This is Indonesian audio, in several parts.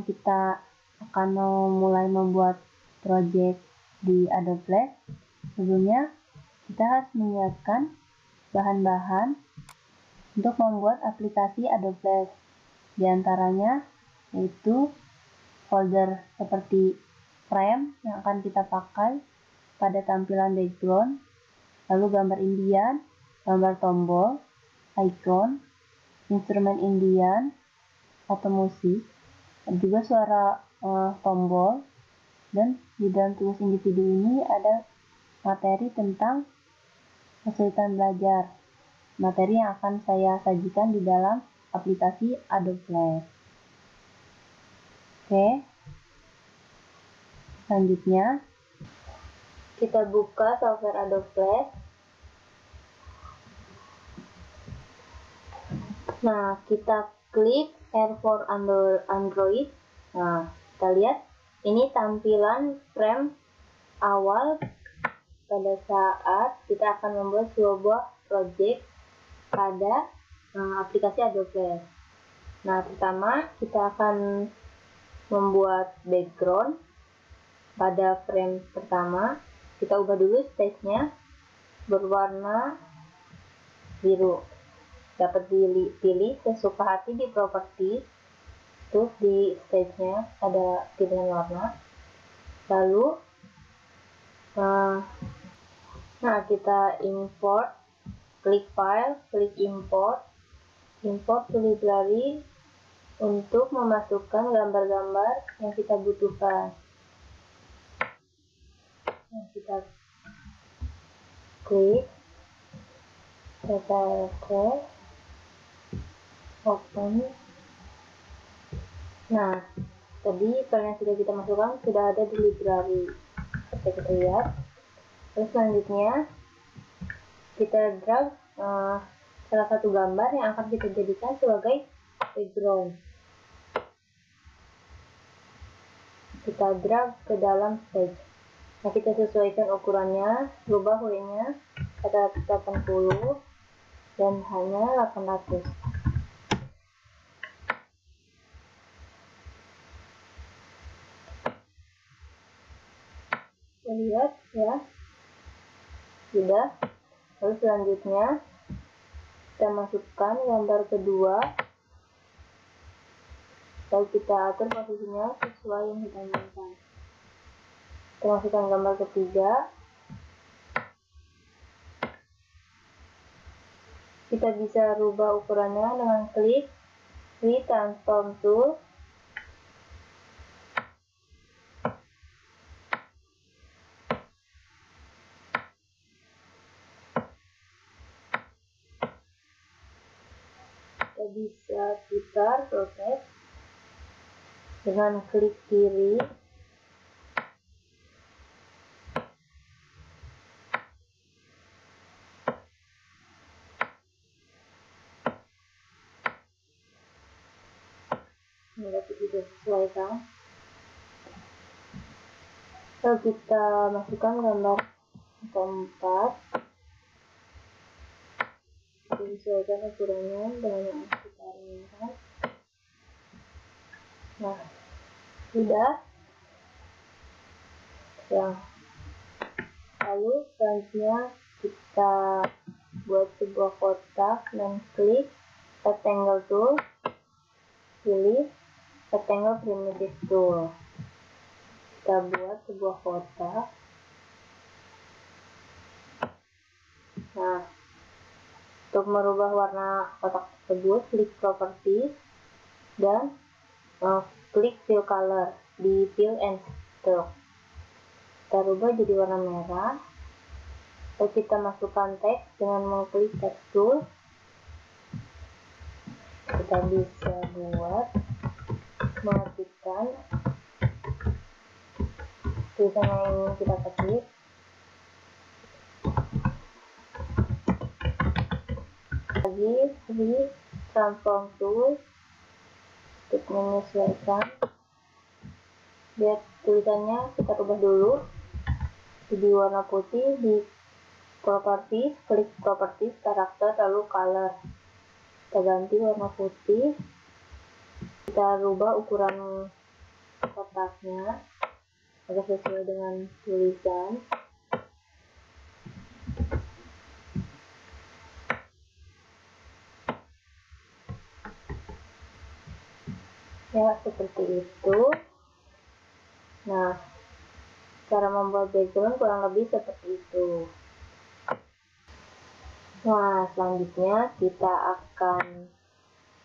sebelum kita akan mulai membuat project di Adobe Flash, sebelumnya kita harus menyiapkan bahan-bahan untuk membuat aplikasi Adobe Flash. Di antaranya yaitu folder seperti frame yang akan kita pakai pada tampilan background, lalu gambar Indian, gambar tombol, icon, instrumen Indian atau musik, dan juga suara tombol. Dan di dalam tugas individu ini ada materi tentang kesulitan belajar, materi yang akan saya sajikan di dalam aplikasi Adobe Flash. Oke, selanjutnya kita buka software Adobe Flash. Nah, kita klik Air for Android. Nah, kita lihat ini tampilan frame awal pada saat kita akan membuat sebuah project pada aplikasi Adobe Flash. Nah, pertama kita akan membuat background pada frame pertama. Kita ubah dulu stage-nya berwarna biru. Dapat dipilih sesuka hati di properti. Terus di stage-nya ada pilihan warna. Lalu kita import, klik file, klik import to library untuk memasukkan gambar-gambar yang kita butuhkan. Nah, kita klik open. Nah, tadi file yang sudah kita masukkan sudah ada di library. Kita lihat. Terus selanjutnya kita drag salah satu gambar yang akan kita jadikan sebagai background. Kita drag ke dalam stage. Nah, kita sesuaikan ukurannya, rubah W-nya kata 80 dan hanya 800. Kita lihat ya, sudah. Lalu selanjutnya kita masukkan gambar kedua, lalu kita atur posisinya sesuai yang kita inginkan. Kita masukkan gambar ketiga, kita bisa rubah ukurannya dengan klik transform tool. Kita bisa putar, rotate dengan klik kiri. Dapat disesuaikan. Lalu kita masukkan gambar keempat. Kita sesuaikan ukurannya dengan yang kita inginkan. Nah, sudah. Ya. Lalu selanjutnya kita buat sebuah kotak dan klik rectangle tool, pilih rectangle primitive tool. Kita buat sebuah kotak. Nah, untuk merubah warna kotak tersebut, klik properties dan klik fill color di fill and stroke. Kita rubah jadi warna merah. Lalu kita masukkan teks dengan mengklik text tool. Kita bisa buat mengetikkan tulisan yang ingin kita ketik. Lagi di transform tool untuk menyesuaikan. Biar tulisannya kita ubah dulu jadi warna putih. Di properties, klik properties, karakter, lalu color. Kita ganti warna putih. Kita rubah ukuran kotaknya agar sesuai dengan tulisan. Ya, seperti itu. Nah, cara membuat background kurang lebih seperti itu. Nah, selanjutnya kita akan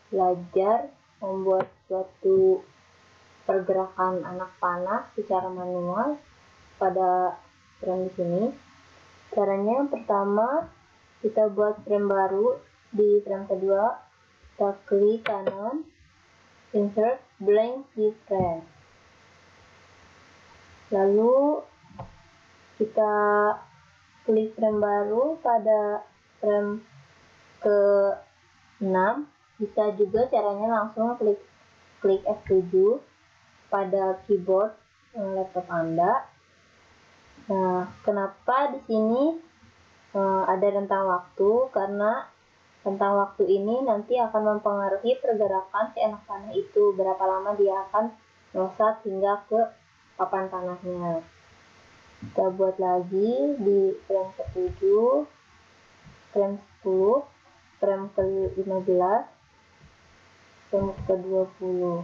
belajar membuat suatu pergerakan anak panah secara manual pada frame di sini. Caranya yang pertama, kita buat frame baru. Di frame kedua, kita klik kanan, insert blank keyframe. Lalu kita klik frame baru pada frame ke-6. Bisa juga caranya langsung klik F7 pada keyboard laptop Anda. Nah, kenapa di sini ada rentang waktu? Karena rentang waktu ini nanti akan mempengaruhi pergerakan si anak panah itu, berapa lama dia akan melesat hingga ke papan panahnya. Kita buat lagi di frame ke-7, frame 10, frame ke-15, frame ke-20.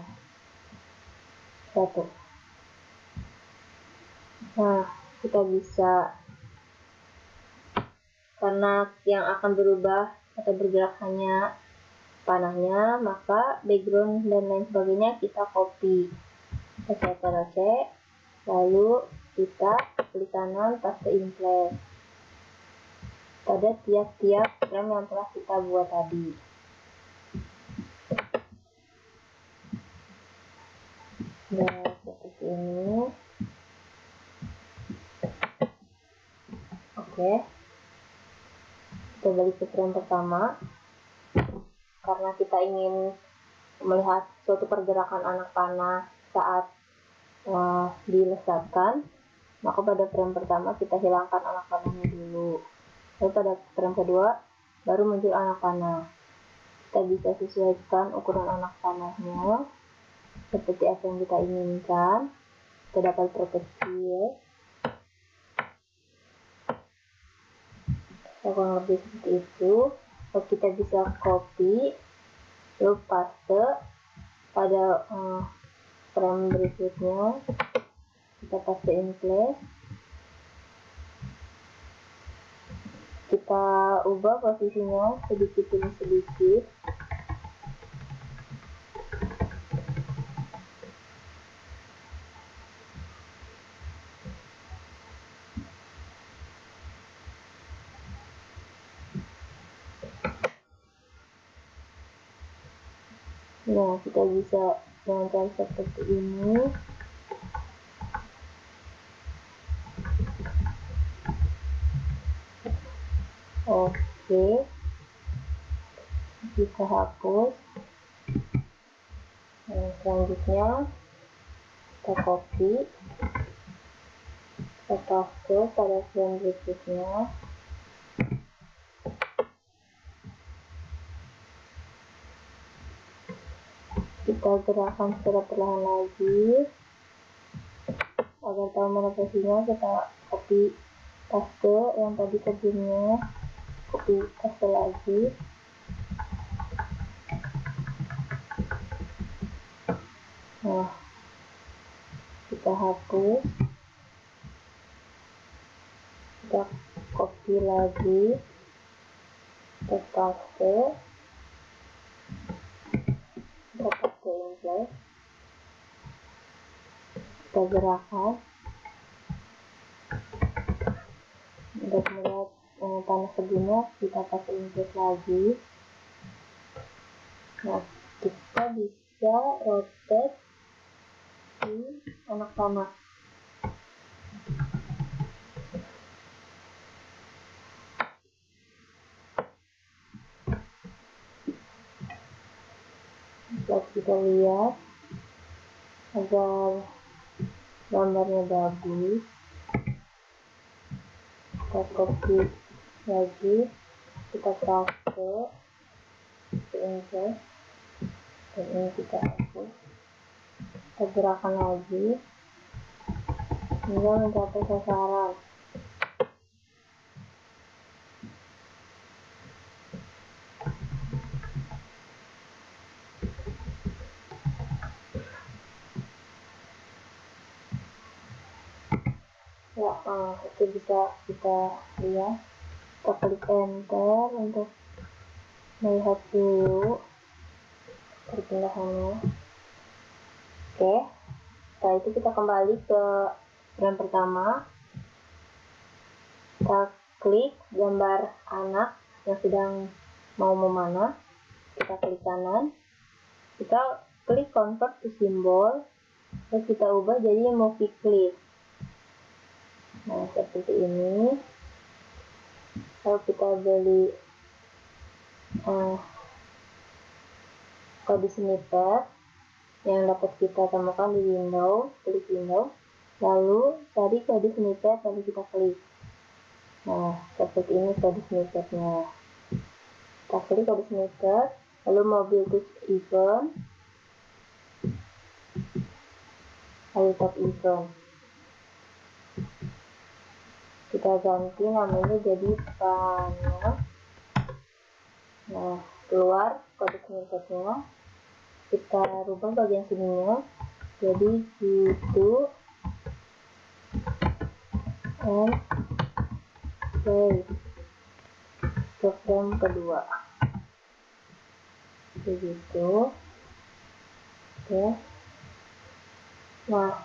Nah, kita bisa, karena yang akan berubah atau bergerak hanya panahnya, maka background dan lain sebagainya kita copy. Kita Ctrl C, lalu kita klik kanan paste in place pada tiap-tiap frame yang telah kita buat tadi. Nah, seperti ini. Oke, kita balik ke frame pertama. Karena kita ingin melihat suatu pergerakan anak panah saat dilesatkan, maka pada frame pertama kita hilangkan anak panahnya dulu. Lalu pada frame kedua baru muncul anak panah. Kita bisa sesuaikan ukuran anak panahnya seperti apa yang kita inginkan. Kita dapat perkecil, kurang lebih seperti itu. Lalu kita bisa copy, lalu paste pada frame berikutnya. Kita paste in place. Kita ubah posisinya sedikit demi sedikit. Nah, kita bisa dengan cara seperti ini. Oke, kita hapus. Nah, selanjutnya kita copy, kita paste pada frame berikutnya. Kita gerakkan secara perlahan lagi agar tahu mana posisinya. Kita copy paste yang tadi sebelumnya, copy paste lagi. Nah, kita hapus, kita copy lagi, kita paste, kita paste in place, kita gerakkan untuk melihat panah sebelumnya. Kita paste in place lagi. Nah, kita bisa rotate di anak panah. Kita lihat agar gambarnya bagus. Kita copy lagi, kita paste in place, dan ini kita hapus. kita gerakkan lagi hingga mencapai sasaran. Ya, itu bisa kita lihat. Kita klik enter untuk melihat dulu perpindahannya. Oke, setelah itu kita kembali ke frame pertama. Kita klik gambar anak yang sedang mau memanah. Kita klik kanan. Kita klik convert to symbol. Terus kita ubah jadi movie clip. Nah, seperti ini. Kalau kita beli kode snippet yang dapat kita temukan di Windows, klik Windows, lalu cari kode snippet, lalu kita klik. Nah, seperti ini kode snippetnya. Kita klik kode snippet, lalu mobil touch event, lalu tap event. Kita ganti namanya jadi panah. Nah, keluar kode snippetnya. Kita rubah bagian sininya jadi gitu and play ke frame kedua begitu. Oke. Nah,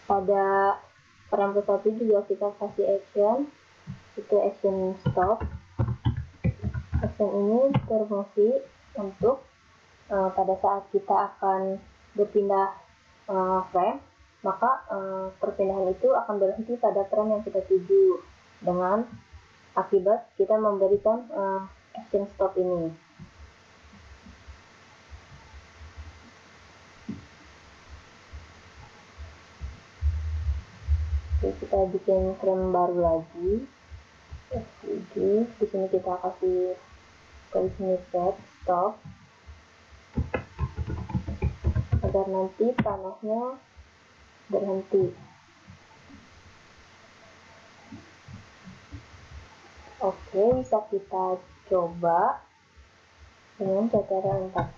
pada frame ke satu juga kita kasih action, itu action stop. Action ini berfungsi untuk pada saat kita akan berpindah frame, maka perpindahan itu akan berhenti pada frame yang kita tuju dengan akibat kita memberikan action stop ini. Oke, kita bikin frame baru lagi. F7. Di sini kita kasih kode snippet stop agar nanti panahnya berhenti. Oke, bisa kita coba dengan cara 4.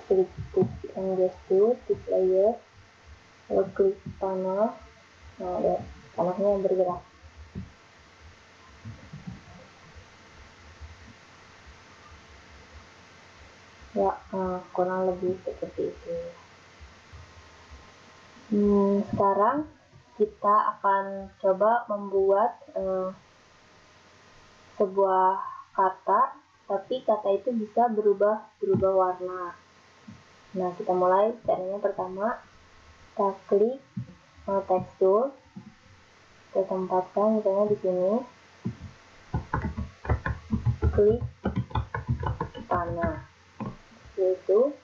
Klik tip and gesture, tip layer, lalu klik panah. Nah, ya, panahnya bergerak. Ya, kurang lebih seperti itu. Sekarang kita akan coba membuat sebuah kata, tapi kata itu bisa berubah warna. Nah, kita mulai. Caranya pertama, kita klik text tool, kita tempatkan misalnya di sini, klik panah, yaitu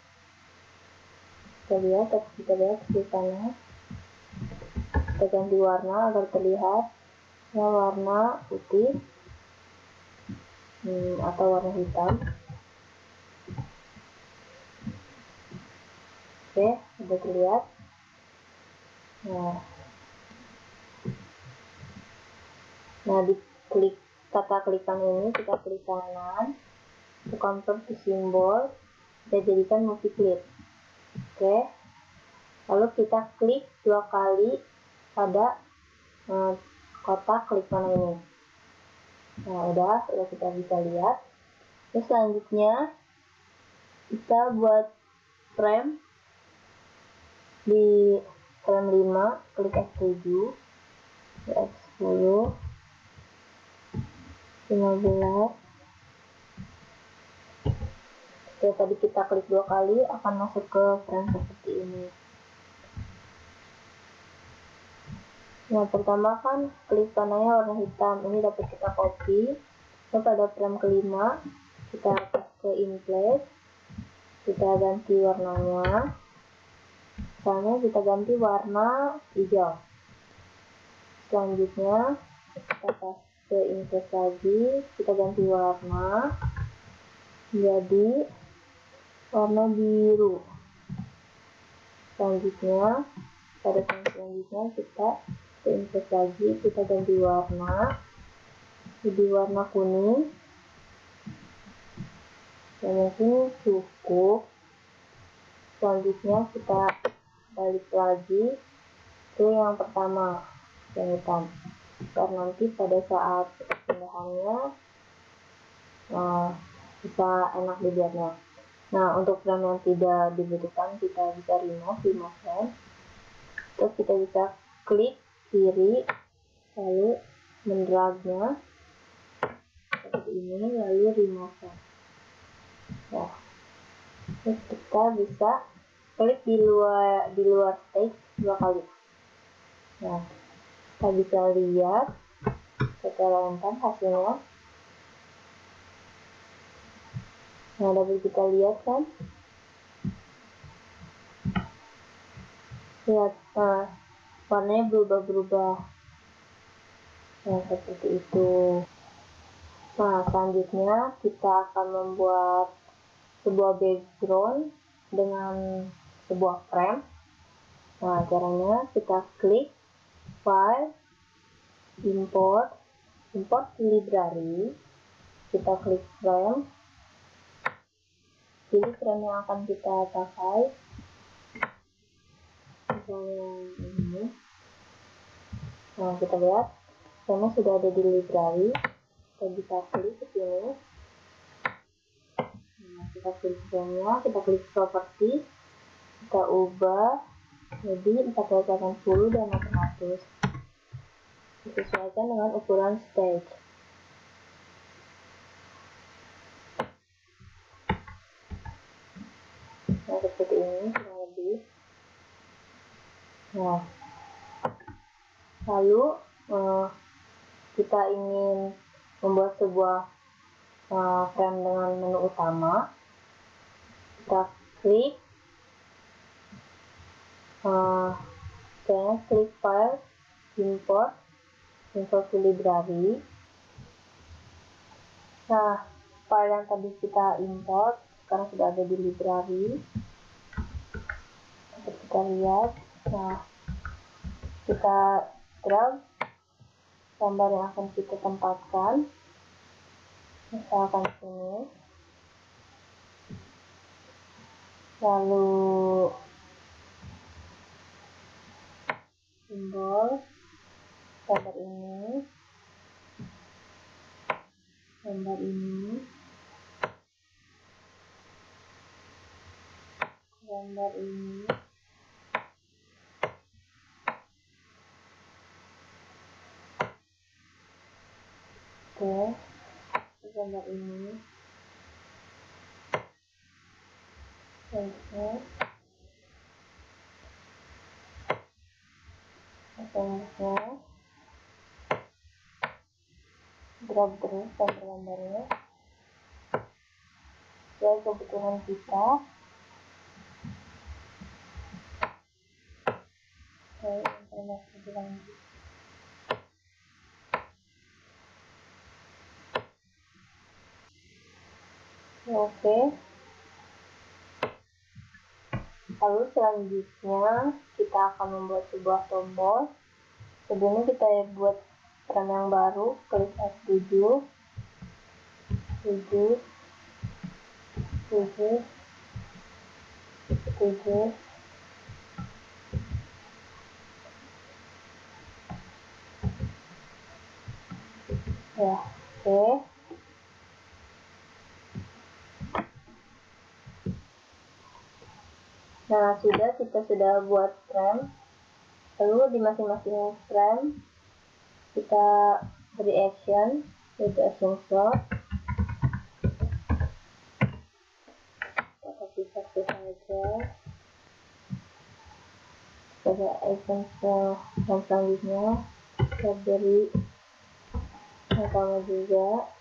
kita lihat di panah, kita ganti warna agar terlihat warna putih atau warna hitam. Oke, sudah terlihat. Nah, di kata klikan ini kita klik kanan, convert to symbol, kita jadikan movie clip. Oke, lalu kita klik 2 kali pada kotak klik kanan ini. Nah, udah kita bisa lihat. Terus selanjutnya kita buat frame di frame 5, klik F7, F10, 15. Oke, tadi kita klik 2 kali akan masuk ke frame seperti ini. Nah, pertama kan klik panahnya warna hitam, ini dapat kita copy. Lalu pada frame kelima kita ke in place, kita ganti warnanya. Misalnya kita ganti warna hijau. Selanjutnya kita ke in place lagi, kita ganti warna. jadi warna biru. Selanjutnya, pada selanjutnya kita invert lagi, kita ganti warna jadi warna kuning. Dan mungkin cukup. Selanjutnya kita balik lagi ke yang pertama, yang hitam, karena nanti pada saat pindahannya bisa enak dilihatnya. Nah, untuk frame yang tidak dibutuhkan kita bisa remove frame. Terus kita bisa klik kiri, lalu mendragnya seperti ini, lalu remove. Nah, terus kita bisa klik di luar stage 2 kali. Nah, kita bisa lihat secara lengkap hasilnya. Nah, dapat kita lihat kan? Lihat, nah, warnanya berubah-berubah. Nah, seperti itu. Nah, selanjutnya kita akan membuat sebuah background dengan sebuah frame. Nah, caranya kita klik file, import library, kita klik frame, pilih frame yang akan kita pakai, misalnya ini. Nah, kita lihat frame sudah ada di library. Kita bisa klik ke sini. Nah, kita klik frame-nya, kita klik property, kita ubah jadi 480 dan 400. Disesuaikan dengan ukuran stage. Nah, seperti ini kurang lebih. Nah, lalu kita ingin membuat sebuah frame dengan menu utama. Kita klik klik file, import to library. Nah, file yang tadi kita import sekarang sudah ada di library. Seperti kita lihat. Nah, kita drag gambar yang akan kita tempatkan, misalkan sini, lalu simbol gambar ini, gambar ini, gambar ini, oke, gambar ini, oke, selanjutnya drag terus gambar-gambarnya sesuai kebutuhan kita. Oke, informasi lebih lanjut. Oke. Lalu selanjutnya kita akan membuat sebuah tombol. Sebelumnya kita buat frame yang baru, klik F7, 7, 7, 7, ya, oke. Nah, kita sudah buat frame. Lalu di masing-masing frame kita beri action, yaitu action shot. Kita copy satu saja. Pada action shot yang selanjutnya kita beri yang sama juga.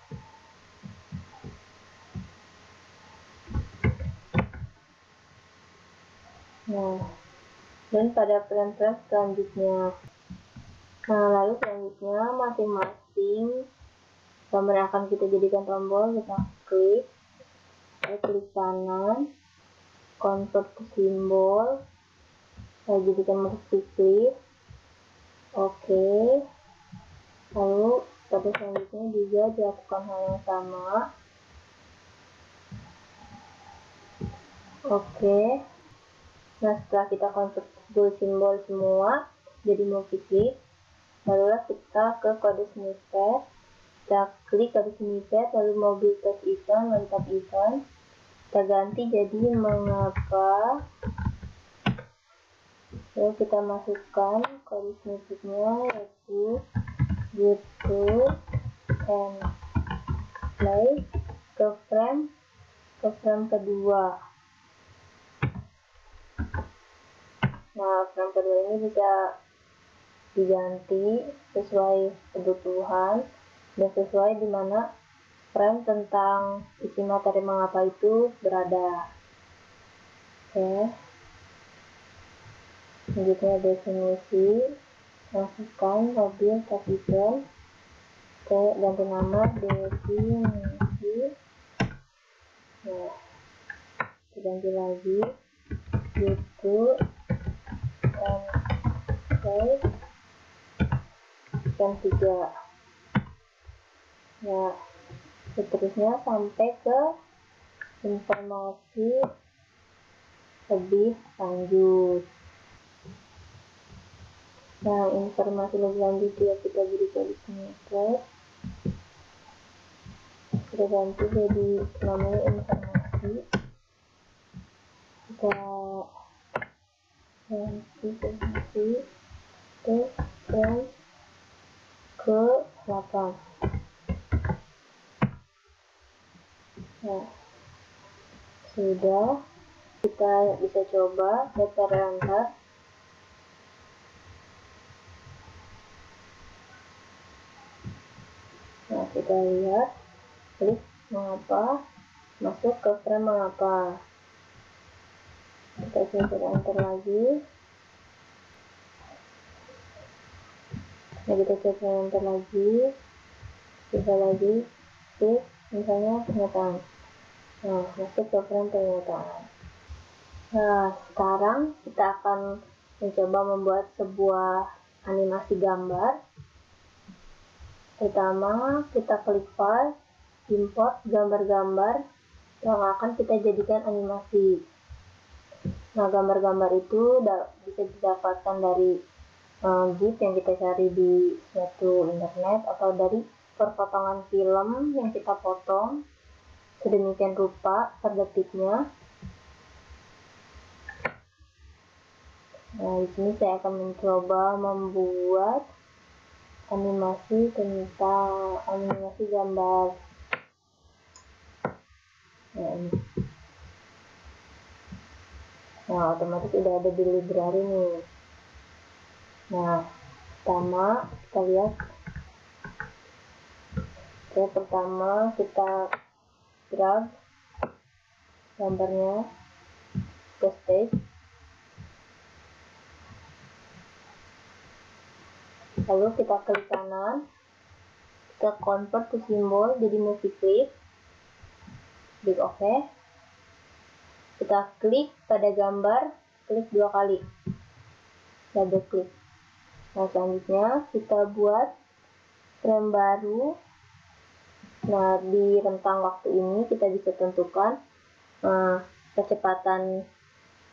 Nah, dan pada frame-frame selanjutnya. Nah, lalu selanjutnya masing-masing gambar yang akan kita jadikan tombol kita klik. Saya klik kanan, convert to simbol, saya jadikan multiply. Oke. Lalu pada selanjutnya juga dilakukan hal yang sama. Oke. Nah, setelah kita convert simbol semua jadi multiply, barulah kita ke kode snippet. Kita klik kode snippet, lalu mobil test event, mantap event. Kita ganti jadi mengapa. Lalu kita masukkan kode snippetnya, yaitu gitu and play ke frame kedua. Nah, frame kedua ini bisa diganti sesuai kebutuhan dan sesuai dimana frame tentang isi materi mengapa itu berada. Oke. Selanjutnya definisi, masukkan mobil test event. Oke, ganti nama definisi. Nah, diganti lagi gitu and play yang 3. Ya, seterusnya sampai ke informasi lebih lanjut. Nah, informasi lebih lanjut ya kita berikan di sini. Kita ganti jadi namanya informasi. Kita ganti informasi ke 8. Nah, sudah, kita bisa coba daftar antar. Nah, kita lihat, klik mengapa, masuk ke frame mengapa. Kita coba enter lagi. Nah, kita coba enter lagi, bisa lagi, klik misalnya pernyataan. Nah, masuk ke frame pernyataan. Nah, sekarang kita akan mencoba membuat sebuah animasi gambar. Pertama, kita klik file, import gambar-gambar yang akan kita jadikan animasi. Nah, gambar-gambar itu bisa didapatkan dari GIF yang kita cari di suatu internet atau dari perpotongan film yang kita potong sedemikian rupa per detiknya. Nah, di sini saya akan mencoba membuat animasi tentang animasi gambar. Nah, otomatis sudah ada di library nih. Nah, pertama kita lihat. Oke, pertama kita drag gambarnya ke stage. Lalu kita klik kanan, kita convert to simbol jadi multiply, klik OK. Kita klik pada gambar, klik 2 kali, double klik. Nah, selanjutnya kita buat frame baru. Nah, di rentang waktu ini kita bisa tentukan kecepatan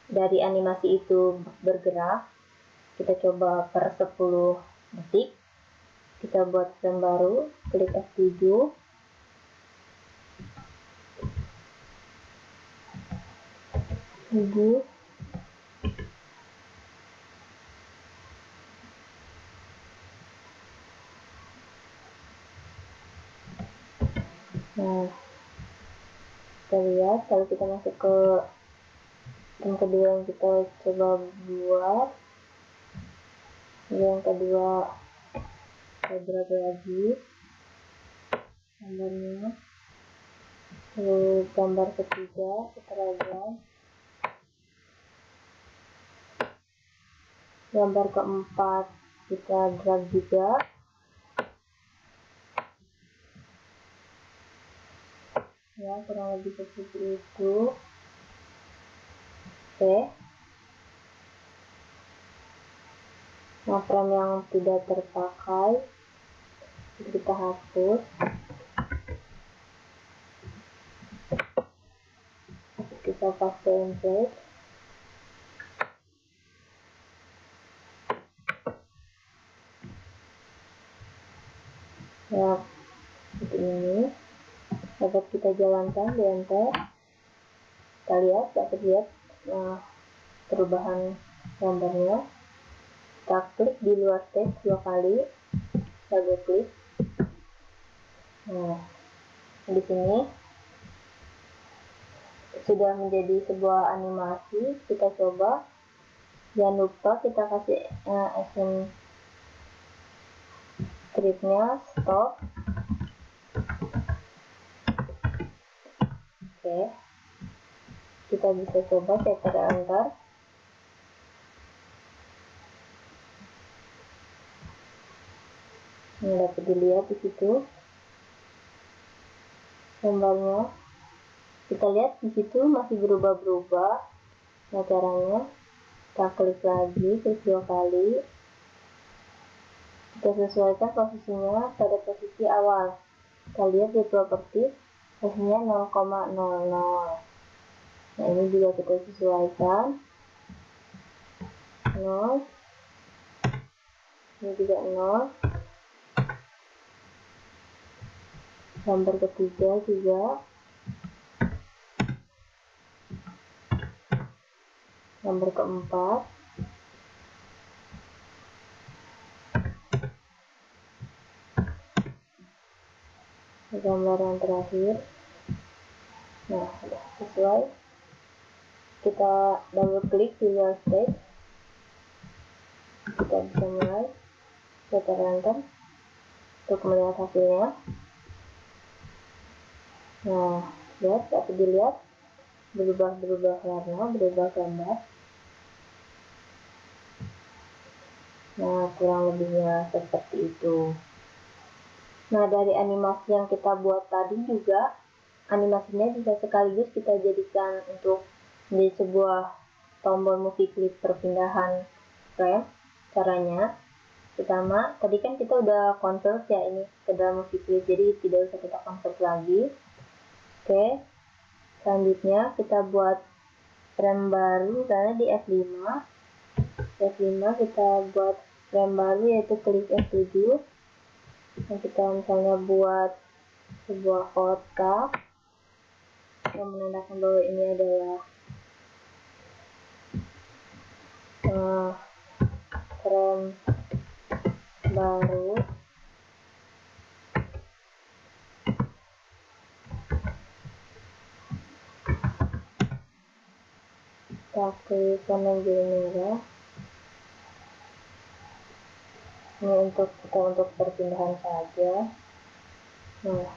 dari animasi itu bergerak. Kita coba per 10 detik. Kita buat frame baru, klik F7. Nah, kita lihat kalau kita masuk ke yang kedua yang kita coba buat. Yang kedua, kita drag lagi gambarnya. Lalu gambar ketiga kita drag. Gambar keempat kita drag juga. ya, kurang lebih seperti itu. Oke. Nah, frame yang tidak terpakai kita hapus. Kita paste template. Ya, seperti ini. Dapat kita jalankan di enter. Kita lihat, dapat lihat perubahan gambarnya. Kita klik di luar teks 2 kali. Double klik. Nah, di sini sudah menjadi sebuah animasi. Kita coba. Jangan lupa kita kasih action stripnya stop. Oke, kita bisa coba cetak enter. Ini dapat dilihat di situ gambarnya. Kita lihat di situ masih berubah-berubah. Nah, caranya kita klik lagi, klik 2 kali. Kita sesuaikan posisinya pada posisi awal. Kita lihat di properti posisinya 0,00. Nah, ini juga kita sesuaikan 0. Ini juga 0. Gambar ketiga juga. Gambar keempat. Gambar yang terakhir. Nah, sudah sesuai. Kita double klik di luar teks. Kita bisa mulai cetak enter untuk melihat hasilnya. Nah, lihat, dapat dilihat berubah warna, berubah gambar. Nah, kurang lebihnya seperti itu. Nah, dari animasi yang kita buat tadi juga, animasinya bisa sekaligus kita jadikan untuk menjadi sebuah tombol movie clip perpindahan frame. Caranya, pertama, tadi kan kita udah convert ya ini ke dalam movie clip, jadi tidak usah kita convert lagi. Oke, selanjutnya kita buat frame baru karena di F5. F5 kita buat frame baru yaitu klik F7. Dan kita misalnya buat sebuah kotak yang menandakan bahwa ini adalah frame baru. Kita klik warna merah. Ini untuk perpindahan saja. Nah,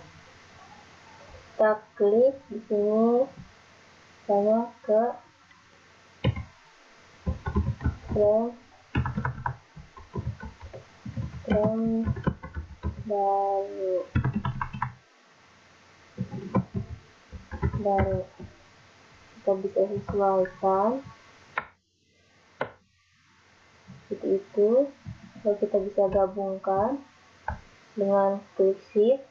kita klik di sini misalnya ke frame baru kita bisa sesuaikan seperti itu. Lalu kita bisa gabungkan dengan klik shift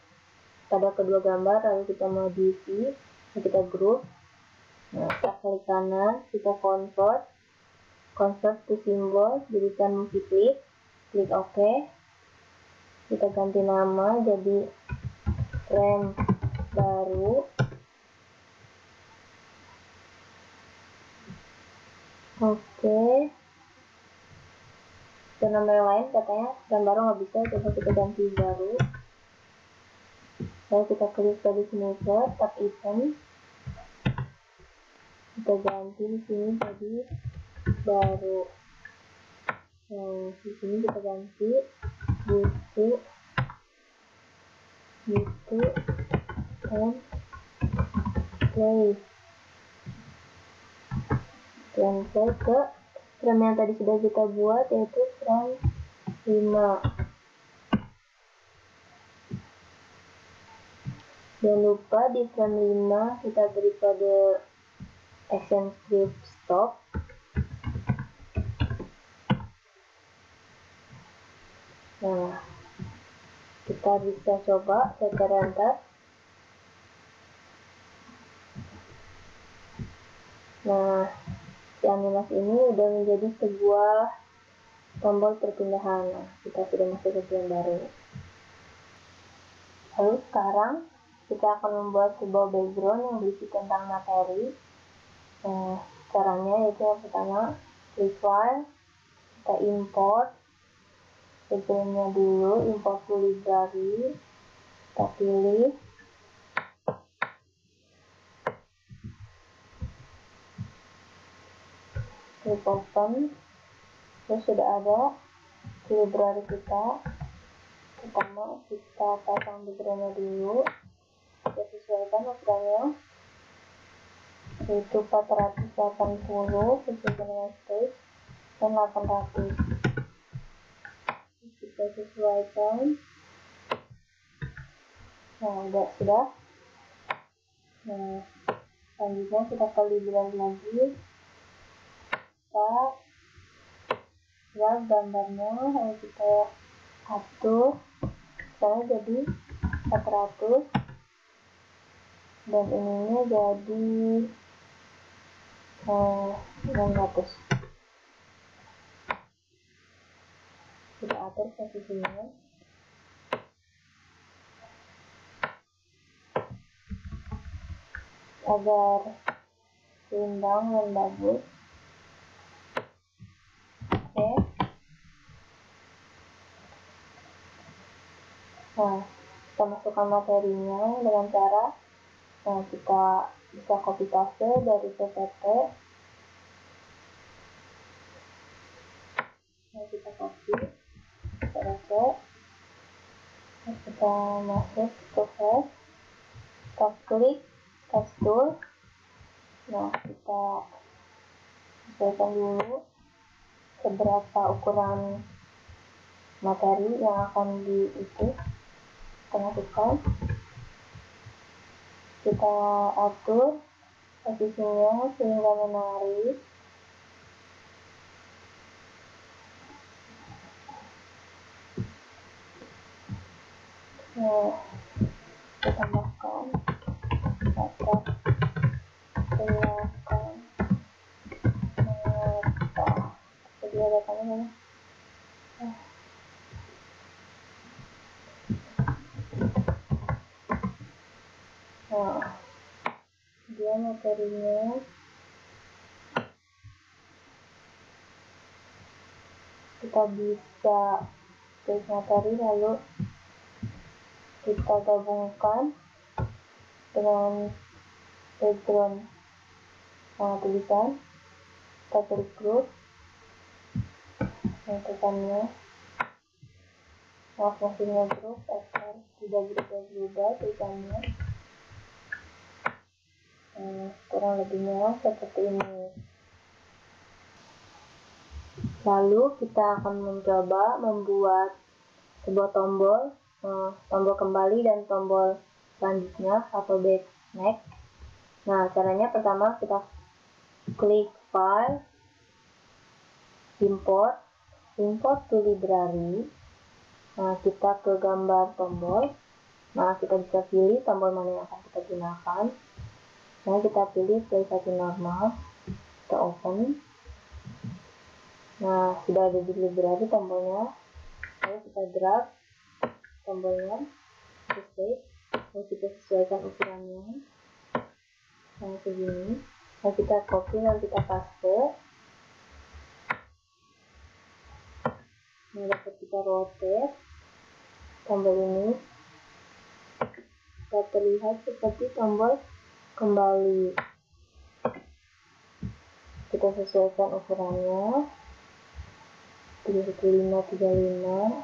pada kedua gambar, lalu kita modify, kita group. Nah, kita klik kanan, kita convert to symbol, jadikan movie clip, klik OK. Kita ganti nama jadi frame baru. Oke. Dan nama yang lain katanya frame baru nggak bisa, coba kita ganti baru. Lalu kita klik tadi sini ke tab event. Kita ganti di sini jadi baru. Yang di sini kita ganti butuh and play. Dan play ke frame yang tadi sudah kita buat, yaitu frame 5. Jangan lupa di frame 5 kita beri kode action script stop. Nah, kita bisa coba secara rendah. Nah, si animasi ini udah menjadi sebuah tombol perpindahan. Nah, kita sudah masuk ke frame baru. Lalu sekarang kita akan membuat sebuah background yang berisi tentang materi. Caranya yaitu yang pertama, klik file, kita import backgroundnya dulu, import to library, kita pilih, klik open, terus sudah ada di library kita. Pertama kita pasang backgroundnya dulu, kita sesuaikan ukurannya yaitu 480 sesuai dengan space dan 800. Kita sesuaikan. Nah, sudah. Nah, selanjutnya kita ke library lagi, kita lihat gambarnya, lalu kita atur misalnya jadi 400 dan ininya jadi 600. Kita atur posisinya agar seimbang dan bagus. Oke. Nah, kita masukkan materinya dengan cara kita bisa copy paste dari PPT. Kita copy, kita masuk ke file, kita klik text tool. Nah, kita sesuaikan dulu seberapa ukuran materi yang akan diisi. Kita masukkan, kita atur posisinya sehingga menarik. Nah, kita tambahkan batas silakan jadi ada mana. Nah, dia materinya kita bisa klik materi lalu kita gabungkan dengan background tulisan. Kita klik group, tekannya maksudnya group agar tidak berubah-ubah tulisannya. Kurang lebihnya seperti ini. Lalu kita akan mencoba membuat sebuah tombol kembali dan tombol selanjutnya atau back next. Nah, caranya pertama kita klik file, import to library. Nah, kita ke gambar tombol. Nah, kita bisa pilih tombol mana yang akan kita gunakan. Nah, kita pilih play satu normal, kita open. Nah, sudah ada di library tombolnya. Lalu kita drag tombolnya, lalu kita sesuaikan ukurannya yang segini. Lalu kita copy dan kita paste. Nah, dapat kita rotate tombol ini. Kita terlihat seperti tombol kembali. Kita sesuaikan ukurannya 31535.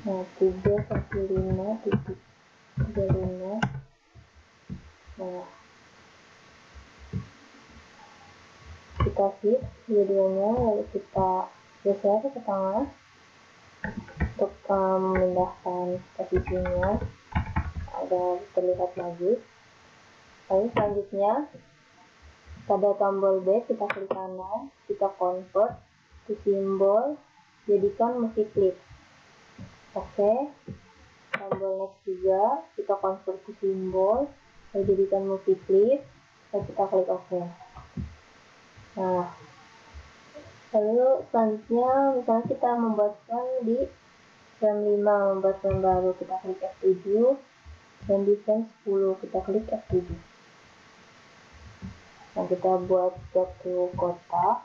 Nah, 315.35. Nah, kita fit videonya lalu kita geser ke tengah untuk memindahkan posisinya. Nah, agar terlihat bagus. Lalu selanjutnya pada tombol back kita klik kanan, kita convert to symbol, jadikan movie clip. Oke. Tombol next juga kita convert to symbol, lalu jadikan movie clip, dan kita klik OK. Nah, lalu selanjutnya misalnya kita membuatkan di frame 5, membuat frame baru, kita klik F7, dan di frame 10 kita klik F7. Nah, kita buat satu kotak.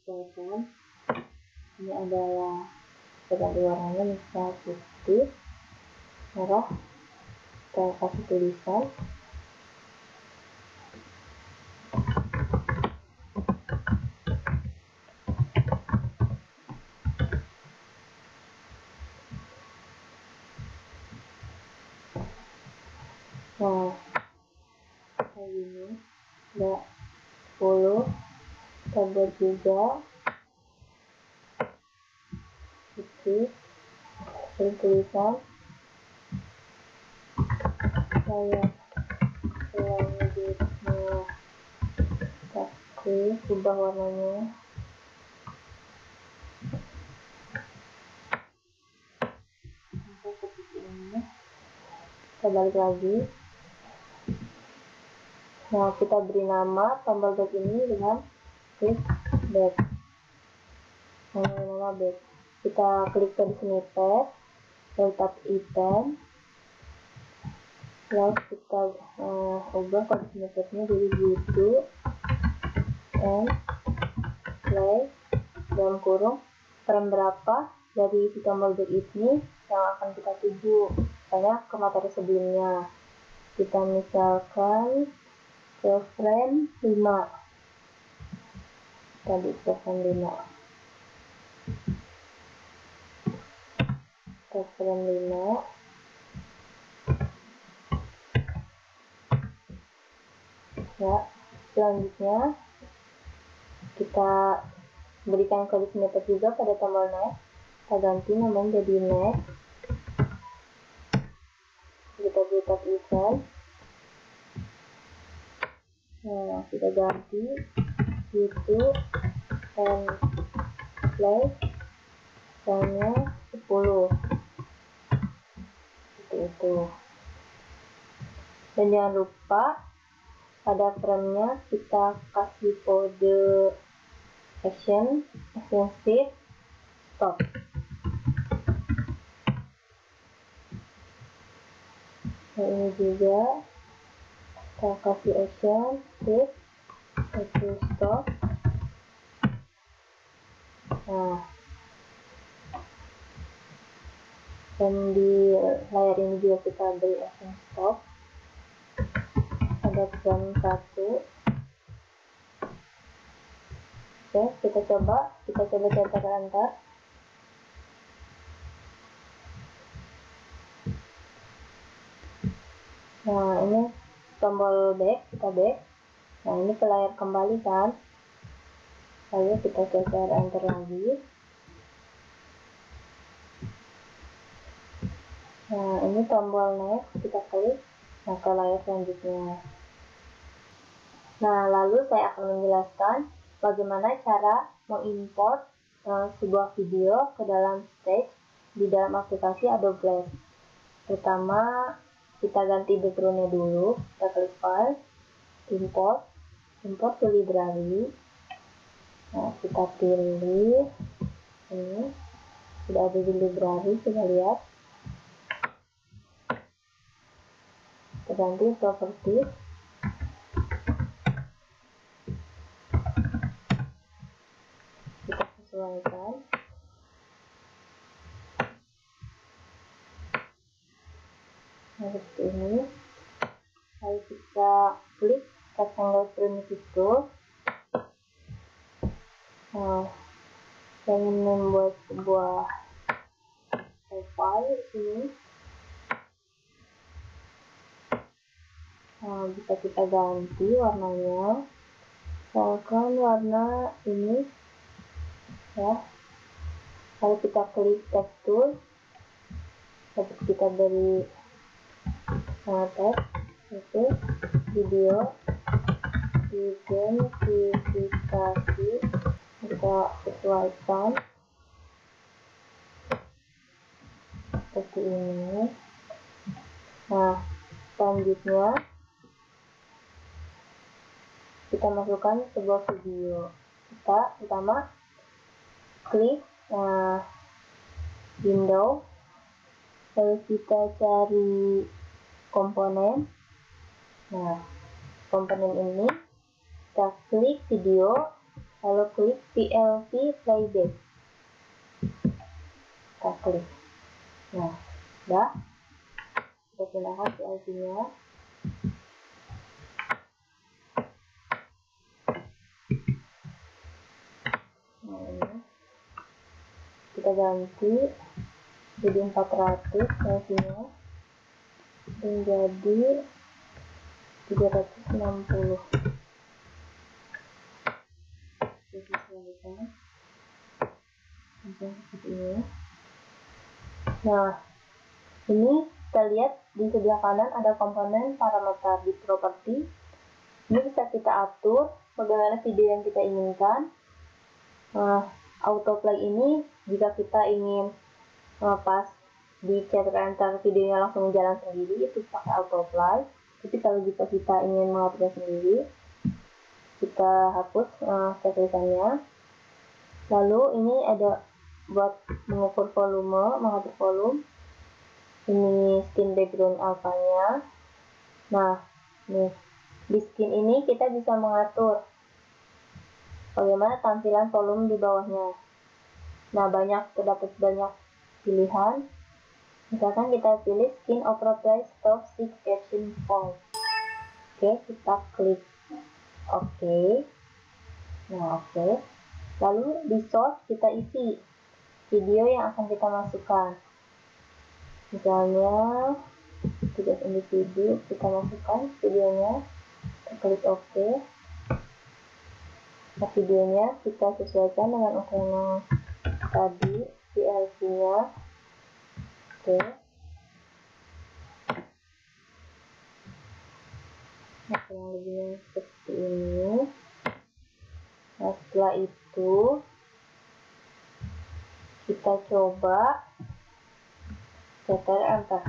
Misalkan ini adalah ganti warnanya, misal putih, merah, kita kasih tulisan. Nah, kayak gini, ada 10, kita buat juga putih, tulisan, kayak selanjutnya kita ubah warnanya. Seperti ini. Kita balik lagi. Nah, kita beri nama tombol back ini dengan klik back. Nama back. Kita klik ke snippet, lalu tap item, lalu kita ubah kode snippetnya jadi YouTube and play dalam kurung frame berapa dari si tombol back ini yang akan kita tuju, misalnya ke materi sebelumnya. Kita misalkan ke frame 5, tadi ke frame 5, ke frame 5. Ya, selanjutnya kita berikan kode snippet juga pada tombol next. Kita ganti namanya jadi next. Kita beri tab event. Nah, kita ganti YouTube and play frame-nya 10 seperti itu. Dan jangan lupa pada frame-nya kita kasih kode action state stop. Nah, ini juga kita kasih action state itu stop. Nah, dan di layar ini juga kita beri action stop pada frame 1. Oke, kita coba cetak antar. Nah, ini tombol back, kita back. Nah, ini ke layar kembali kan. Lalu kita cetak enter lagi. Nah, ini tombol next, kita klik. Nah, ke layar selanjutnya. Nah, lalu saya akan menjelaskan bagaimana cara mengimport sebuah video ke dalam stage di dalam aplikasi Adobe Flash. Pertama, kita ganti backgroundnya dulu. Kita klik file, import to library. Nah, kita pilih ini, sudah ada di library, kita lihat. Kita ganti properties. Kita sesuaikan. Nah, seperti ini. Lalu kita klik rectangle primitive tool. Nah, saya ingin membuat sebuah file di sini. Nah, bisa kita ganti warnanya. Misalkan warna ini, ya. Lalu kita klik text tool. Lalu kita beri tes itu video identifikasi, kita sesuaikan seperti ini. Nah, selanjutnya kita masukkan sebuah video. Kita pertama klik window, lalu kita cari komponen. Nah, komponen ini kita klik video, lalu klik PLV playback, kita klik. Nah, udah, kita gunakan PLV nya. Nah, ini kita ganti jadi 400 PLV nya dan jadi 360. Visualisasikan seperti ini. Nah, ini kita lihat di sebelah kanan ada komponen parameter di properti. Ini bisa kita atur bagaimana video yang kita inginkan. Autoplay ini jika kita ingin pas di enter videonya langsung jalan sendiri, itu pakai autoplay. Tapi kalau jika kita ingin mengaturnya sendiri, kita hapus tulisannya. Lalu ini ada buat mengukur volume, mengatur volume. Ini skin background alphanya. Nah, nih di skin ini kita bisa mengatur bagaimana tampilan volume di bawahnya. Nah, terdapat banyak pilihan. Misalkan kita pilih skin appropriate stop 6 caption point. Oke, kita klik oke. Nah, oke. Lalu di source kita isi video yang akan kita masukkan. Misalnya tugas individu, kita masukkan videonya, kita klik oke. Nah, videonya kita sesuaikan dengan ukuran yang tadi, PLV nya. Oke. Nah, kurang lebihnya seperti ini. Nah, setelah itu kita coba enter.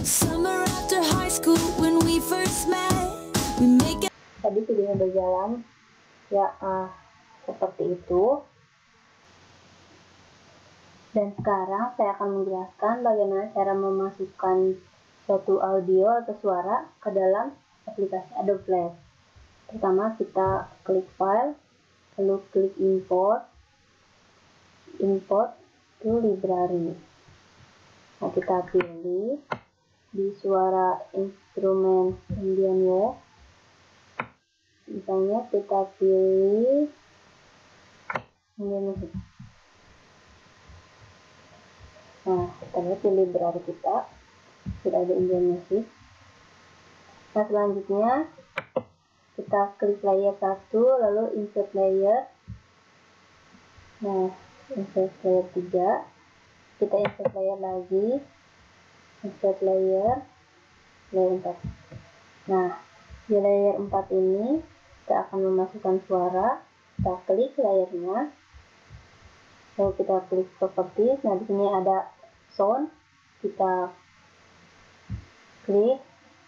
Summer after high school when we first met, we make it. Tadi videonya berjalan ya seperti itu. Dan sekarang saya akan menjelaskan bagaimana cara memasukkan suatu audio atau suara ke dalam aplikasi Adobe Flash. Pertama kita klik file, lalu klik import to library. Nah, kita pilih di suara instrumen Indian Wave. Misalnya kita pilih Indian Music. Nah, kita lihat di library kita sudah ada Indian Music. Nah, selanjutnya kita klik layer 1, lalu insert layer. Nah, insert layer 3, kita insert layer lagi, insert layer 4. Nah, di layer 4 ini kita akan memasukkan suara. Kita klik layernya, lalu kita klik properties. Nah, di sini ada sound, kita klik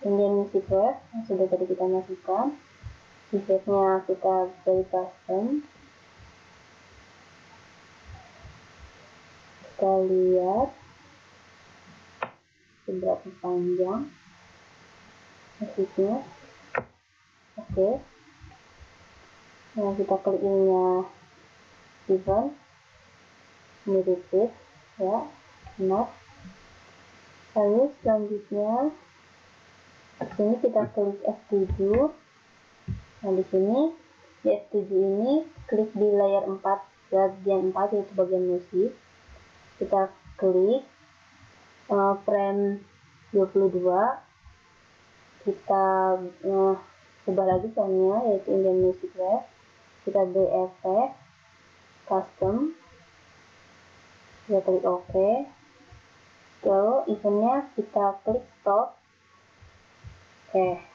Indian Music Wave yang sudah tadi kita masukkan. Effect-nya kita beri custom. Kita lihat seberapa panjang musiknya. Oke. Nah, kita klik ininya event, ini repeat ya, not. Lalu selanjutnya di sini kita klik F7. Nah, di sini di F7 ini klik di layer 4 bagian 4, yaitu bagian musik. Kita klik frame 22, kita ubah lagi soundnya, yaitu Indian Music Wave. kita beri efek custom, kita klik OK, lalu eventnya kita klik stop. Oke,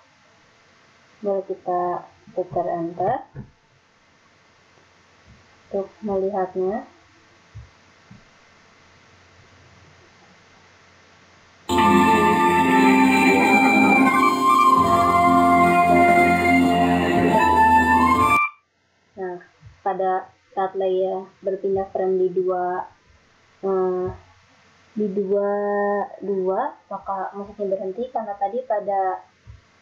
boleh kita putar enter untuk melihatnya. Nah, pada saat layer berpindah frame di dua, maka musiknya berhenti karena tadi pada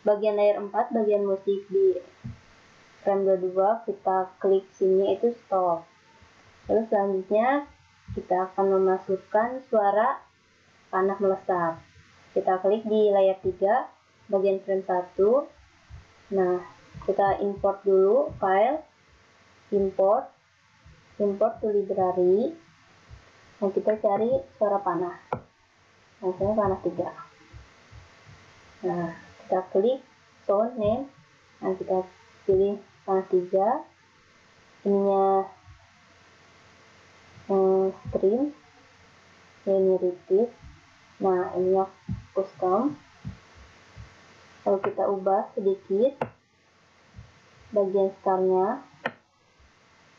bagian layer 4, bagian musik di frame 22, kita klik sini itu stop. Lalu selanjutnya kita akan memasukkan suara panah melesat. Kita klik di layar 3, bagian frame 1. Nah, kita import dulu file, import to library. Nah, kita cari suara panah. Nah, saya panah 3. Nah, kita klik sound name. Nah, kita pilih panah 3. Ininya stream, ini repeat. Nah, ininya custom. Lalu kita ubah sedikit bagian startnya.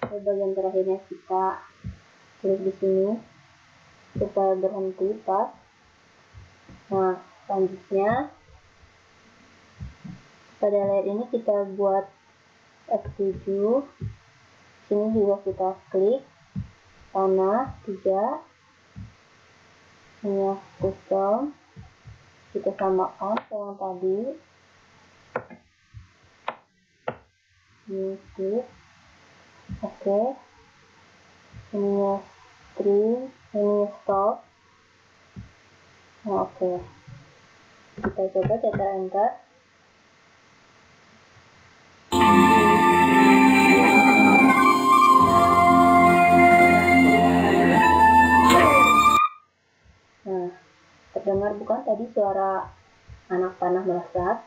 Lalu bagian terakhirnya kita klik di sini supaya berhenti pas. Nah, selanjutnya pada layer ini kita buat F7. Sini juga kita klik panah 3. Ini custom, kita samakan ke yang tadi. Ini klik. Oke. Ini string, ini stop. Nah, oke. Kita coba cetak enter. Nah, terdengar bukan tadi suara anak panah melesat?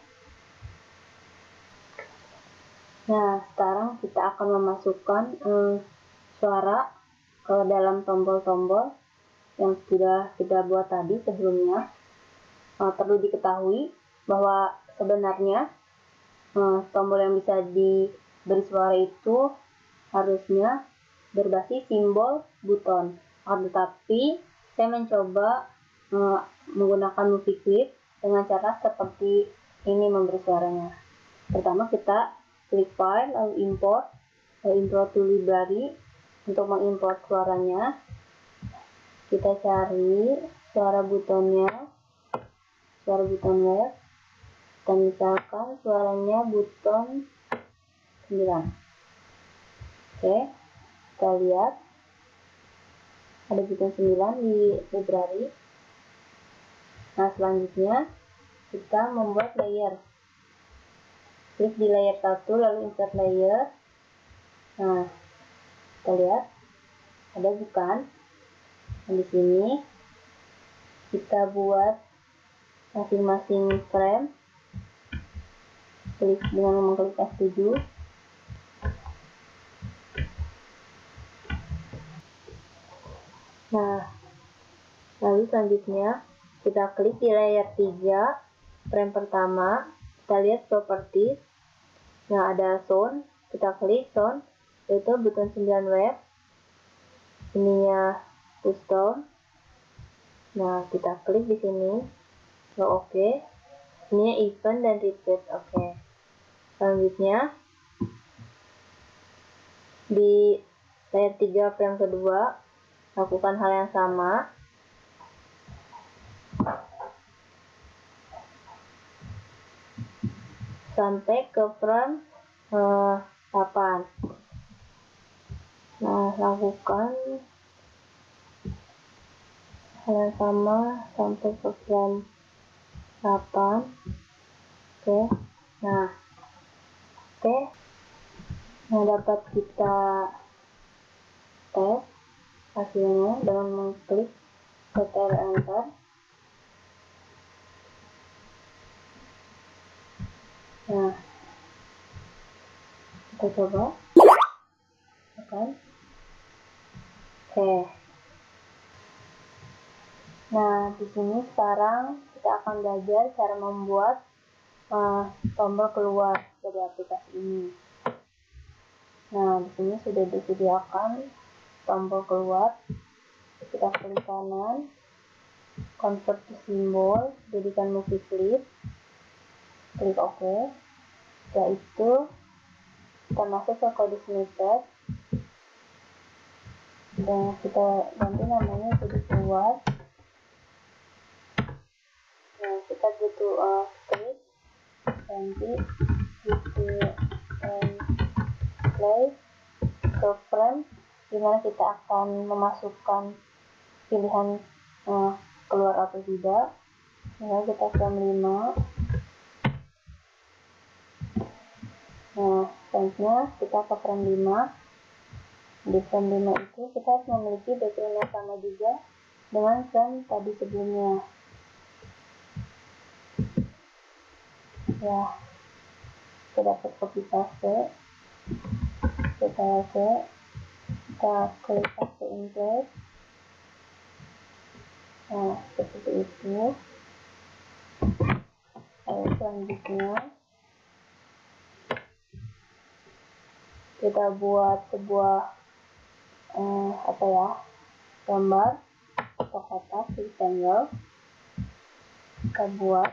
Nah, sekarang kita akan memasukkan suara ke dalam tombol-tombol yang sudah kita buat tadi sebelumnya. Perlu diketahui bahwa sebenarnya tombol yang bisa diberi suara itu harusnya berbasis simbol buton. Tetapi saya mencoba menggunakan movie clip dengan cara seperti ini memberi suaranya. Pertama kita klik file, lalu import to library. Untuk mengimport suaranya, kita cari suara buton web, dan misalkan suaranya buton 9. Oke, kita lihat ada buton 9 di library. Nah, selanjutnya kita membuat layer. Klik di layer 1, lalu insert layer. Nah, kita lihat ada bukan? Nah, di sini kita buat masing-masing frame. Klik dengan mengklik F7. Nah, lalu selanjutnya kita klik di layer 3, frame pertama. Kita lihat properties. Nah, ada sound, kita klik sound, yaitu buton 9 web. Ininya custom. Nah, kita klik di sini. Lalu oke. Ininya event dan repeat. Oke. Selanjutnya di layer 3 frame kedua lakukan hal yang sama. Sampai ke frame 8. Nah, lakukan hal yang sama sampai ke frame 8. Oke. Nah, oke. Nah, dapat kita tes hasilnya dengan mengklik Ctrl Enter. Nah, kita coba. Oke. Nah, di sini sekarang kita akan belajar cara membuat tombol keluar dari aplikasi ini. Nah, di sini sudah disediakan tombol keluar. Kita klik kanan, convert to symbol, jadikan movie clip, klik OK. Setelah itu kita masuk ke kode snippet dan kita ganti namanya jadi keluar. Nah, kita butuh script, ganti gitu and play ke frame dimana kita akan memasukkan pilihan keluar atau tidak. Nah, kita frame 5. Nah, selanjutnya kita ke frame 5. Di frame 5 itu kita harus memiliki background yang sama juga dengan frame tadi sebelumnya. Ya, kita dapat copy paste, kita klik paste in place. Nah, seperti itu. Lalu selanjutnya kita buat sebuah gambar atau kotak rectangle. Kita buat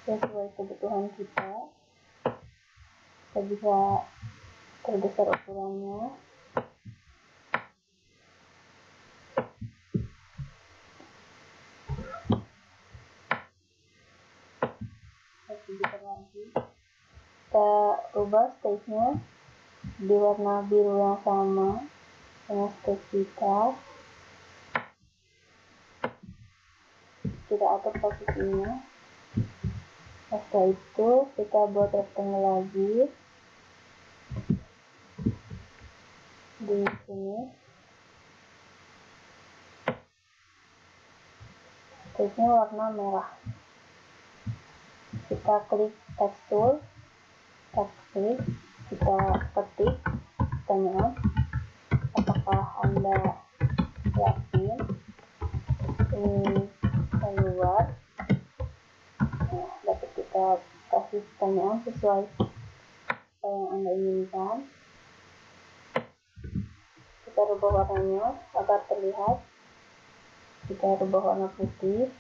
sesuai kebutuhan kita. Kita bisa perbesar ukurannya. Kita lagi. Kita ubah stage-nya di warna biru yang sama dengan stage kita. Kita atur posisinya. Setelah itu kita buat rectangle lagi di sini. Stage-nya warna merah. Kita klik text tool, kita ketik pertanyaan, apakah Anda yakin ini keluar? Nah, dapat kita kasih pertanyaan sesuai apa yang Anda inginkan. Kita rubah warnanya agar terlihat. Kita rubah warna putih.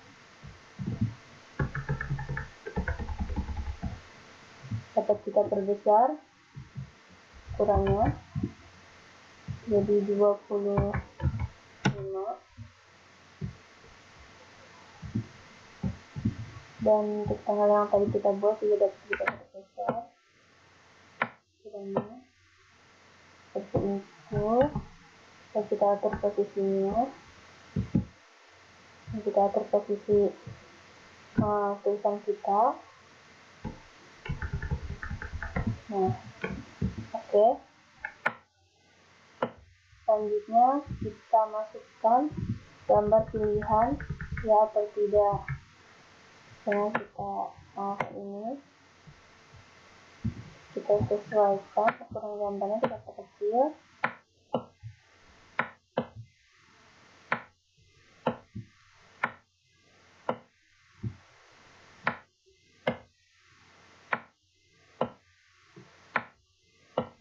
Dapat kita perbesar ukurannya jadi 25. Dan rectangle yang tadi kita buat juga dapat kita perbesar ukurannya seperti itu. Dan kita atur posisinya. Dan kita atur posisi tulisan kita. Nah, oke. Selanjutnya kita masukkan gambar pilihan ya atau tidak. Nah, kita ini kita sesuaikan ukuran gambarnya, kita perkecil.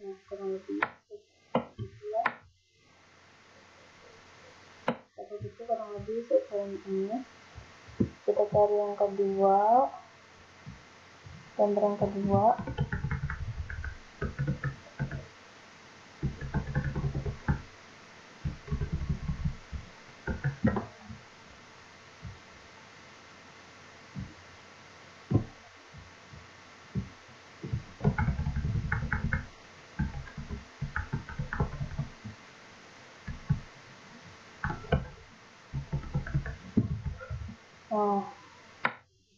Nah, kurang lebih itu kurang lebih sesuai ini. Kita cari yang kedua, gambar yang kedua. Nah,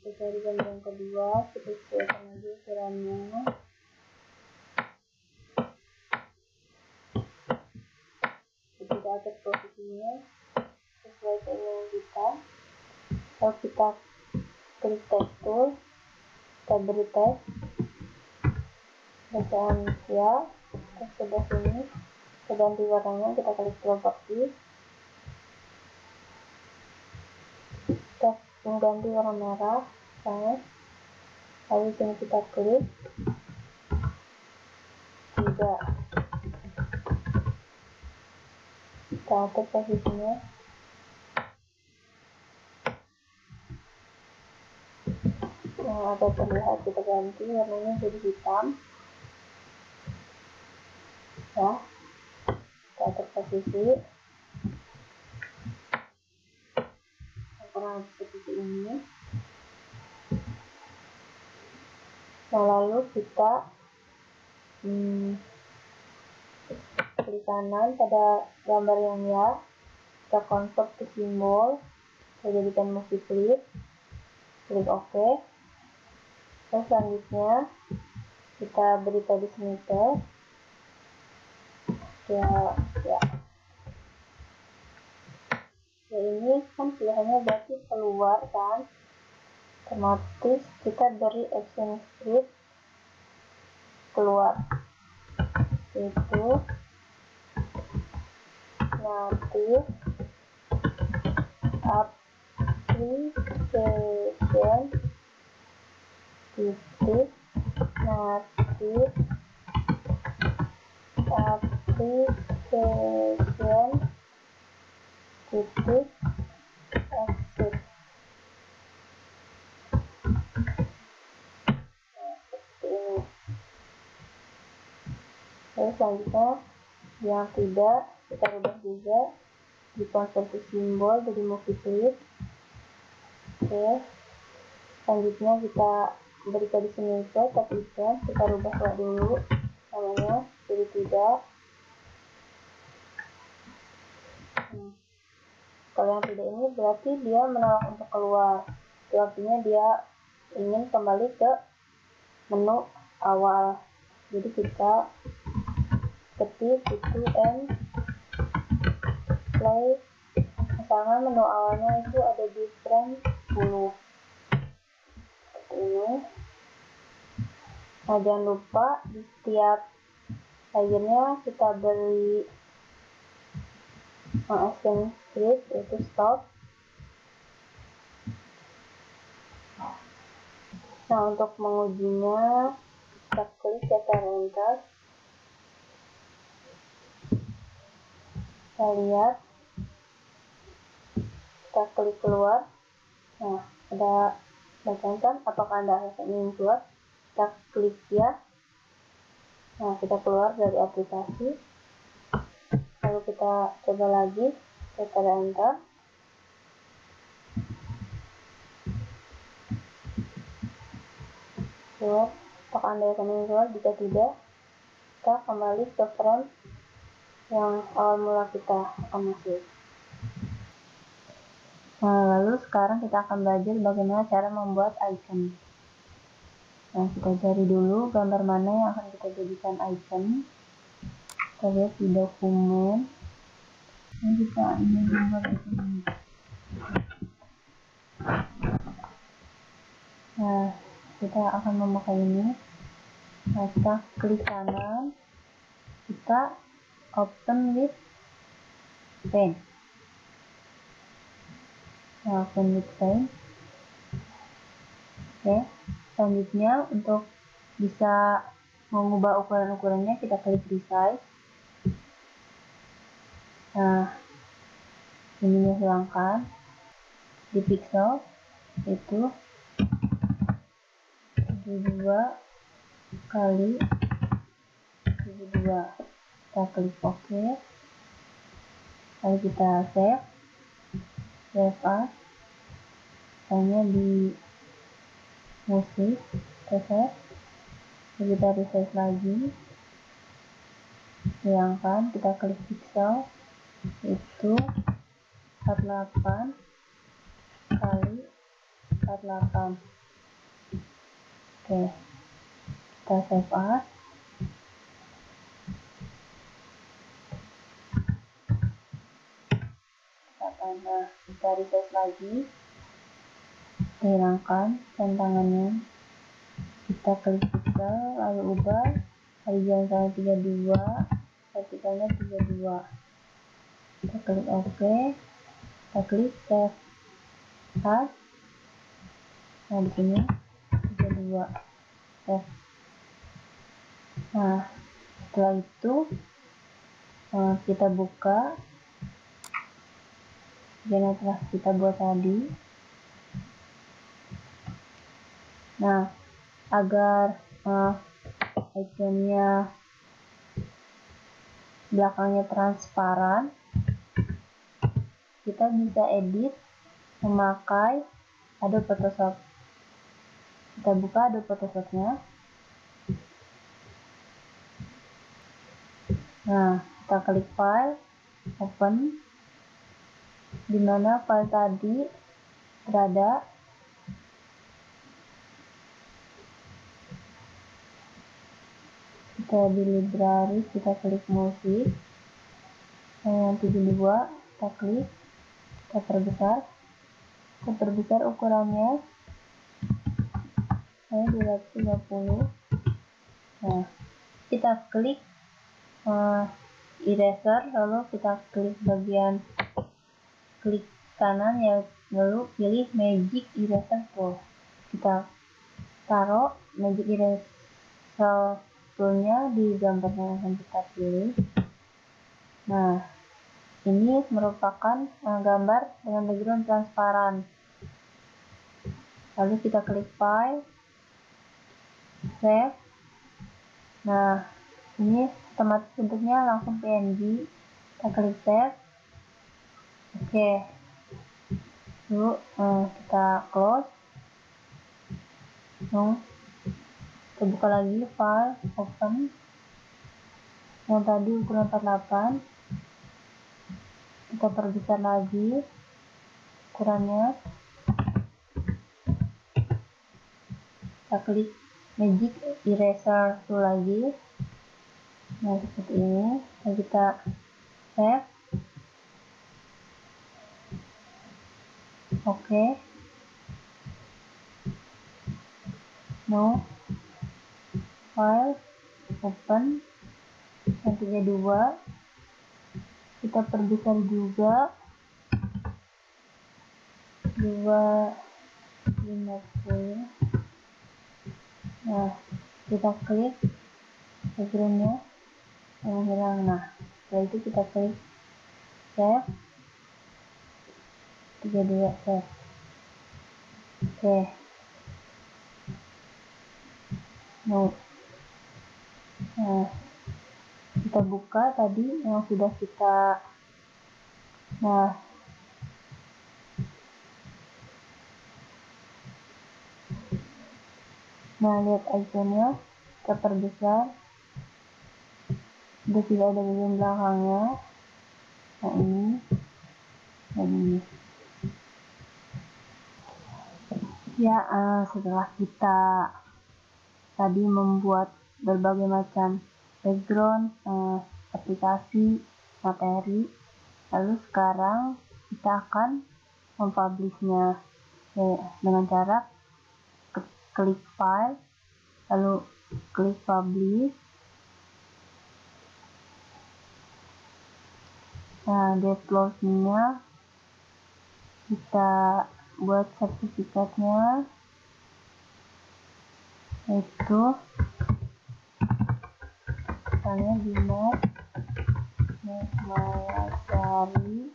kita cari gambar yang kedua, kita sesuaikan aja ukurannya. Kita atur posisinya sesuai keinginan kita. Lalu kita klik text tool, kita beri teks. bacaan ya sebelah sini. Kita ganti warnanya, kita klik properti, kita mengganti warna merah misalnya. Lalu sini kita klik tidak, kita atur posisinya. Yang ada terlihat, kita ganti warnanya jadi hitam ya. Kita atur posisi kurang seperti ini. Nah, lalu kita klik kanan pada gambar yang ya, kita convert ke simbol, kita jadikan movie clip, klik OK. Terus selanjutnya kita beri tadi snippet ya. Ya ini kan pilihannya berarti keluar kan, otomatis kita beri action script keluar, yaitu native application titik native application titik exit. Seperti ini. Lalu selanjutnya yang tidak kita rubah juga, di konversi simbol jadi movie clip. Oke, selanjutnya kita beri tadi snippet tapi kita rubah dulu namanya jadi tidak. Kalau yang tidak ini berarti dia menolak untuk keluar, itu artinya dia ingin kembali ke menu awal. Jadi kita ketik itu and play, misalnya menu awalnya itu ada di frame 10 seperti ini. Nah, jangan lupa di setiap layernya kita beri action script yaitu stop. Nah, untuk mengujinya kita klik data enter, kita lihat, kita klik keluar. Nah, ada bacaan kan apakah Anda ingin keluar, kita klik ya. Nah, kita keluar dari aplikasi. Lalu kita coba lagi, kita enter. Keluar, apakah Anda ingin keluar? Jika tidak, kita kembali ke frame yang awal mula kita akan masuk. Nah, lalu sekarang kita akan belajar bagaimana cara membuat icon. Nah, kita cari dulu gambar mana yang akan kita jadikan icon. Kita lihat di dokumen. Ini kita ingin membuat icon ini. Nah, kita akan memakai ini. Nah, kita klik kanan, kita open with pen. Nah, open with pen. Oke, selanjutnya untuk bisa mengubah ukuran-ukurannya kita klik resize. Nah, ini hilangkan di pixel itu 72 kali 72. Kita klik OK, lalu kita save as, hanya di musik, kita save, lalu kita resize lagi, hilangkan, kita klik pixel itu 48 kali 48. Oke, kita save as. Nah, kita resize lagi, hilangkan centangannya, kita klik pixel lalu ubah horizontal 32, vertikalnya 32. Kita klik OK, kita klik save as. Nah, di sini 32 save. Nah, setelah itu kita buka yang telah kita buat tadi. Nah, agar iconnya belakangnya transparan, kita bisa edit memakai Adobe Photoshop. Kita buka Adobe Photoshopnya. Nah, kita klik file, open, dimana file tadi berada. Kita di library, kita klik musik, yang 72, kita klik, kita perbesar ukurannya saya 250. Nah, kita klik eraser, lalu kita klik bagian klik kanan ya, lalu pilih Magic Eraser Tool. Kita taruh Magic Eraser Toolnya di gambar yang akan kita pilih. Nah, ini merupakan gambar dengan background transparan. Lalu kita klik file, save. Nah, ini otomatis bentuknya langsung PNG. Kita klik save. Oke. Lalu kita close. Kita buka lagi file, open. Yang tadi ukuran 48. Kita perbesar lagi ukurannya. Kita klik Magic Eraser Tool lagi. Nah, seperti ini. Lalu kita save. Oke. Now, file, open, yang 32. Kita perbesar juga 250. Nah, kita klik backgroundnya yang hilang. Nah, setelah itu kita klik save, 32 save. Oke. Nah, kita buka tadi yang sudah kita. Nah, lihat iconnya, kita perbesar. Sudah tidak ada bagian belakangnya. Nah, ini dan ini. Ya, setelah kita tadi membuat berbagai macam background, aplikasi, materi, lalu sekarang kita akan mempublishnya dengan cara klik file, lalu klik publish. Nah, downloadnya kita buat sertifikatnya, yaitu misalnya di Mayasari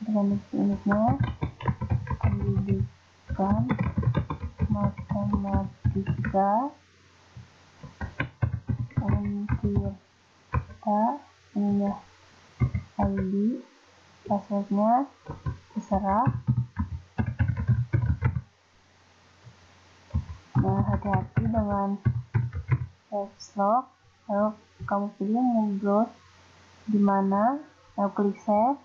dengan unitnya pendidikan matematika Untirta, ininya ID, passwordnya terserah. Nah, hati-hati dengan caps lock. Lalu kamu pilih mau browse di mana, lalu klik save.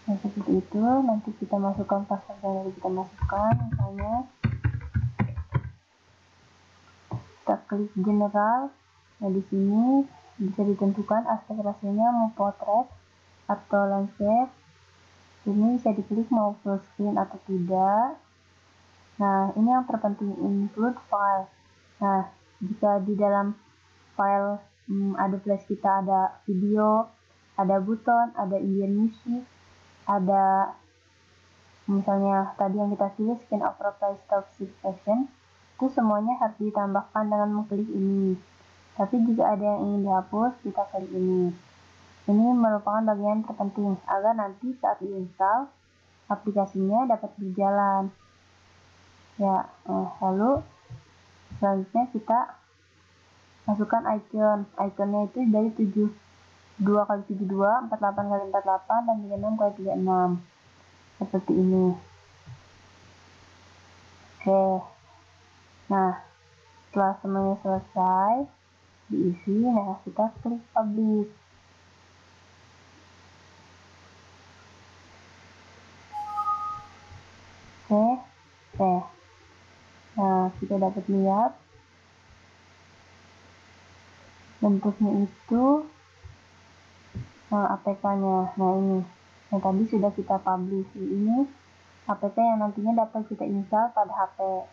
Nah, seperti itu. Nanti kita masukkan password yang tadi kita masukkan, misalnya kita klik general. Nah, di sini bisa ditentukan aspek rasionya mau potret atau landscape. Ini bisa diklik mau full screen atau tidak. Nah, ini yang terpenting, include file. Nah, jika di dalam file Adobe Flash kita ada video, ada button, ada Indian music, ada misalnya tadi yang kita pilih scan over play stop section, itu semuanya harus ditambahkan dengan mengklik ini. Tapi jika ada yang ingin dihapus, kita klik ini. Ini merupakan bagian terpenting agar nanti saat diinstal aplikasinya dapat berjalan. Ya, lalu selanjutnya kita masukkan iconnya itu dari 2x72, 48x48, dan 36x36 seperti ini. Oke, nah setelah semuanya selesai diisi, nah kita klik publish. Oke. Nah, kita dapat lihat bentuknya itu APK-nya. Nah, ini yang tadi sudah kita publish. Ini APK yang nantinya dapat kita install pada HP.